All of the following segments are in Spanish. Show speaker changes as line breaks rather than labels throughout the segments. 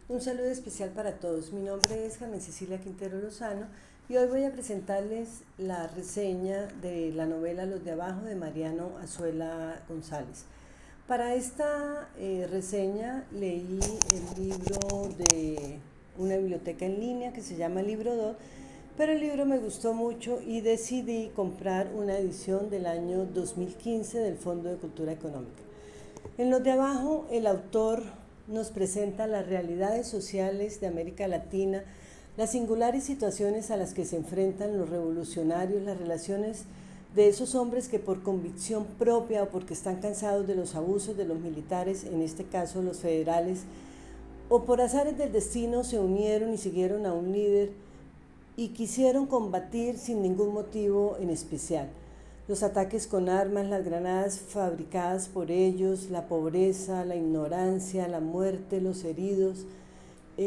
Un saludo especial para todos. Mi nombre es Carmen Cecilia Quintero Lozano y hoy voy a presentarles la reseña de la novela Los de Abajo de Mariano Azuela González. Para esta reseña leí el libro de una biblioteca en línea que se llama Librodot, pero el libro me gustó mucho y decidí comprar una edición del año 2015 del Fondo de Cultura Económica. En Los de Abajo, el autor nos presenta las realidades sociales de América Latina, las singulares situaciones a las que se enfrentan los revolucionarios, las relaciones de esos hombres que por convicción propia o porque están cansados de los abusos de los militares, en este caso los federales, o por azares del destino se unieron y siguieron a un líder y quisieron combatir sin ningún motivo en especial. Los ataques con armas, las granadas fabricadas por ellos, la pobreza, la ignorancia, la muerte, los heridos,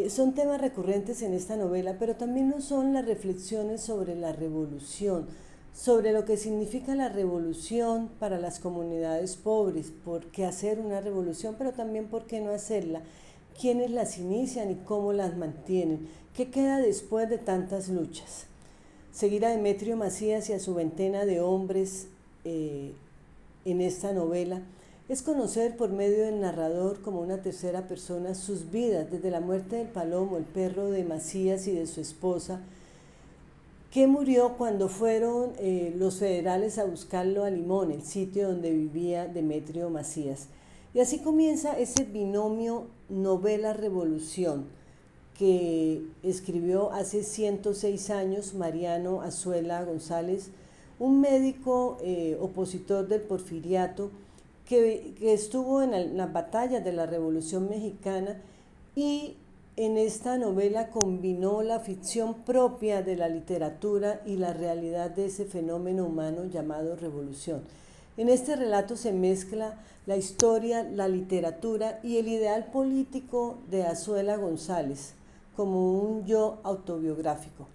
son temas recurrentes en esta novela, pero también lo son las reflexiones sobre la revolución, sobre lo que significa la revolución para las comunidades pobres, por qué hacer una revolución, pero también por qué no hacerla, quiénes las inician y cómo las mantienen, qué queda después de tantas luchas. Seguir a Demetrio Macías y a su veintena de hombres en esta novela es conocer por medio del narrador como una tercera persona sus vidas, desde la muerte del Palomo, el perro de Macías y de su esposa, que murió cuando fueron los federales a buscarlo a Limón, el sitio donde vivía Demetrio Macías. Y así comienza ese binomio novela-revolución que escribió hace 106 años Mariano Azuela González, un médico opositor del porfiriato que estuvo en las batallas de la Revolución Mexicana y en esta novela combinó la ficción propia de la literatura y la realidad de ese fenómeno humano llamado revolución. En este relato se mezcla la historia, la literatura y el ideal político de Azuela González, como un yo autobiográfico.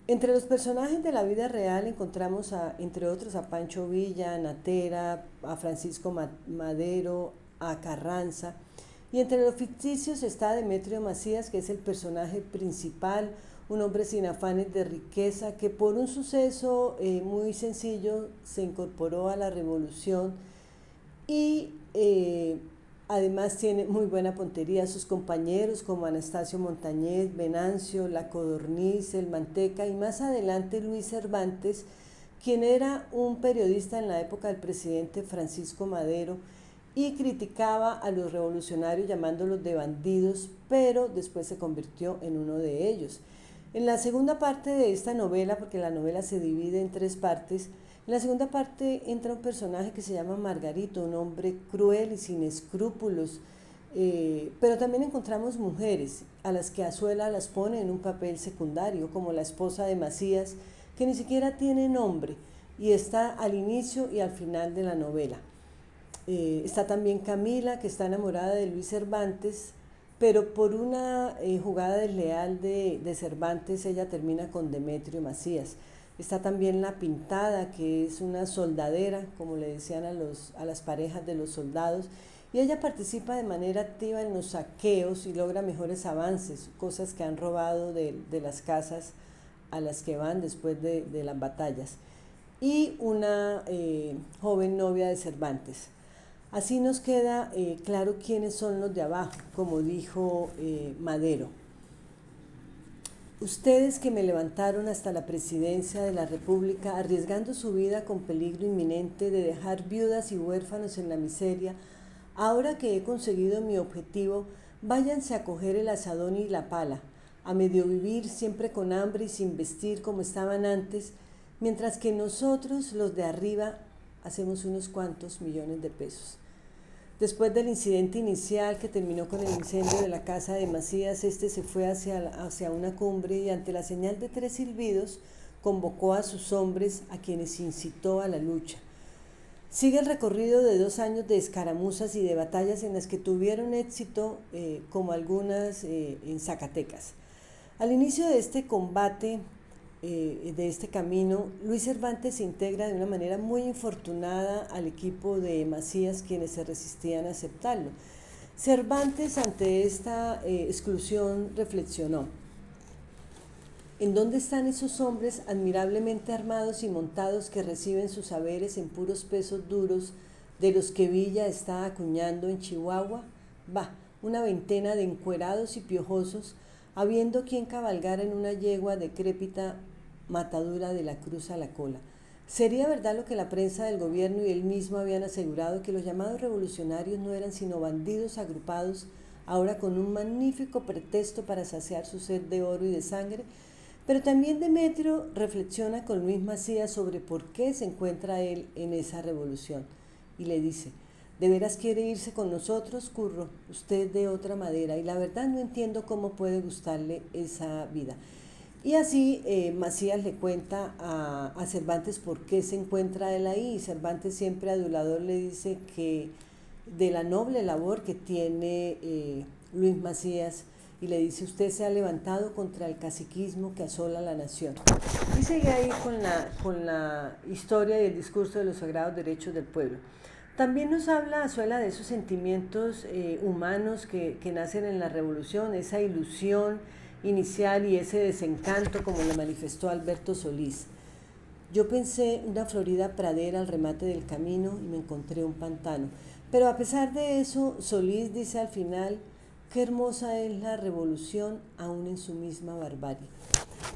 Entre los personajes de la vida real encontramos, entre otros, a Pancho Villa, a Natera, a Francisco Madero, a Carranza. Y entre los ficticios está Demetrio Macías, que es el personaje principal, un hombre sin afanes de riqueza, que por un suceso muy sencillo se incorporó a la revolución y además tiene muy buena puntería. Sus compañeros como Anastasio Montañez, Venancio, La Codorniz, El Manteca y más adelante Luis Cervantes, quien era un periodista en la época del presidente Francisco Madero y criticaba a los revolucionarios llamándolos de bandidos, pero después se convirtió en uno de ellos. En la segunda parte de esta novela, porque la novela se divide en tres partes, en la segunda parte entra un personaje que se llama Margarito, un hombre cruel y sin escrúpulos, pero también encontramos mujeres a las que Azuela las pone en un papel secundario, como la esposa de Macías, que ni siquiera tiene nombre y está al inicio y al final de la novela. Está también Camila, que está enamorada de Luis Cervantes, pero por una jugada desleal de Cervantes ella termina con Demetrio Macías. Está también La Pintada, que es una soldadera, como le decían a las parejas de los soldados, y ella participa de manera activa en los saqueos y logra mejores avances, cosas que han robado de las casas a las que van después de las batallas. Y una joven novia de Cervantes. Así nos queda claro quiénes son los de abajo, como dijo Madero. Ustedes que me levantaron hasta la presidencia de la República, arriesgando su vida con peligro inminente de dejar viudas y huérfanos en la miseria, ahora que he conseguido mi objetivo, váyanse a coger el asadón y la pala, a medio vivir siempre con hambre y sin vestir como estaban antes, mientras que nosotros, los de arriba, hacemos unos cuantos millones de pesos. Después del incidente inicial que terminó con el incendio de la casa de Macías, este se fue hacia una cumbre y ante la señal de tres silbidos convocó a sus hombres, a quienes incitó a la lucha. Sigue el recorrido de 2 años de escaramuzas y de batallas en las que tuvieron éxito, como algunas en Zacatecas. Al inicio de este combate, de este camino, Luis Cervantes se integra de una manera muy infortunada al equipo de Macías, quienes se resistían a aceptarlo. Cervantes ante esta exclusión reflexionó: ¿en dónde están esos hombres admirablemente armados y montados que reciben sus saberes en puros pesos duros de los que Villa está acuñando en Chihuahua? Va, una veintena de encuerados y piojosos, habiendo quien cabalgar en una yegua decrépita matadura de la cruz a la cola. ¿Sería verdad lo que la prensa del gobierno y él mismo habían asegurado, que los llamados revolucionarios no eran sino bandidos agrupados ahora con un magnífico pretexto para saciar su sed de oro y de sangre? Pero también Demetrio reflexiona con Luis Macías sobre por qué se encuentra él en esa revolución y le dice: ¿de veras quiere irse con nosotros, Curro? Usted de otra madera, y la verdad no entiendo cómo puede gustarle esa vida. Y así Macías le cuenta a Cervantes por qué se encuentra él ahí, y Cervantes, siempre adulador, le dice que de la noble labor que tiene Luis Macías, y le dice: usted se ha levantado contra el caciquismo que asola la nación. Y sigue ahí con la historia y el discurso de los sagrados derechos del pueblo. También nos habla Azuela de esos sentimientos humanos que nacen en la revolución, esa ilusión inicial y ese desencanto, como lo manifestó Alberto Solís. Yo pensé una florida pradera al remate del camino y me encontré un pantano. Pero a pesar de eso, Solís dice al final: qué hermosa es la revolución aún en su misma barbarie.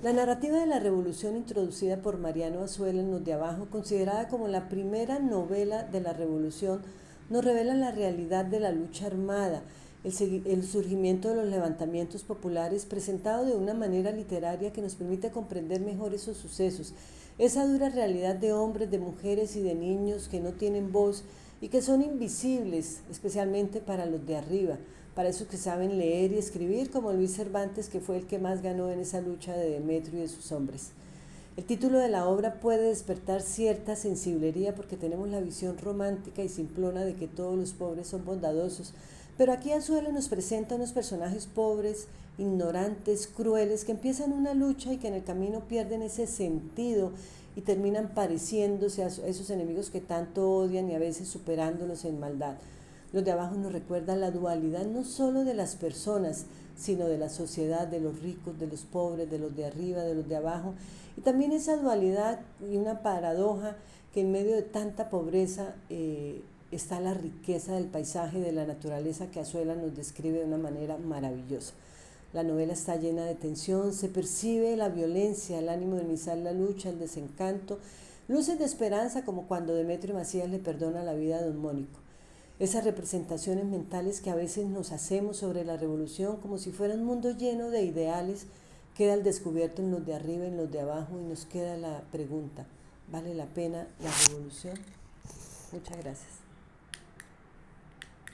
La narrativa de la revolución, introducida por Mariano Azuela en Los de Abajo, considerada como la primera novela de la revolución, nos revela la realidad de la lucha armada, el surgimiento de los levantamientos populares, presentado de una manera literaria que nos permite comprender mejor esos sucesos, esa dura realidad de hombres, de mujeres y de niños que no tienen voz y que son invisibles, especialmente para los de arriba, para esos que saben leer y escribir, como Luis Cervantes, que fue el que más ganó en esa lucha de Demetrio y de sus hombres. El título de la obra puede despertar cierta sensiblería porque tenemos la visión romántica y simplona de que todos los pobres son bondadosos, pero aquí Azuela nos presenta unos personajes pobres, ignorantes, crueles, que empiezan una lucha y que en el camino pierden ese sentido y terminan pareciéndose a esos enemigos que tanto odian, y a veces superándolos en maldad. Los de Abajo nos recuerdan la dualidad no solo de las personas, sino de la sociedad, de los ricos, de los pobres, de los de arriba, de los de abajo, y también esa dualidad y una paradoja que en medio de tanta pobreza está la riqueza del paisaje, de la naturaleza, que Azuela nos describe de una manera maravillosa. La novela está llena de tensión, se percibe la violencia, el ánimo de iniciar la lucha, el desencanto, luces de esperanza, como cuando Demetrio Macías le perdona la vida a don Mónico. Esas representaciones mentales que a veces nos hacemos sobre la revolución como si fuera un mundo lleno de ideales, queda al descubierto en Los de Arriba y en Los de Abajo, y nos queda la pregunta: ¿vale la pena la revolución? Muchas gracias.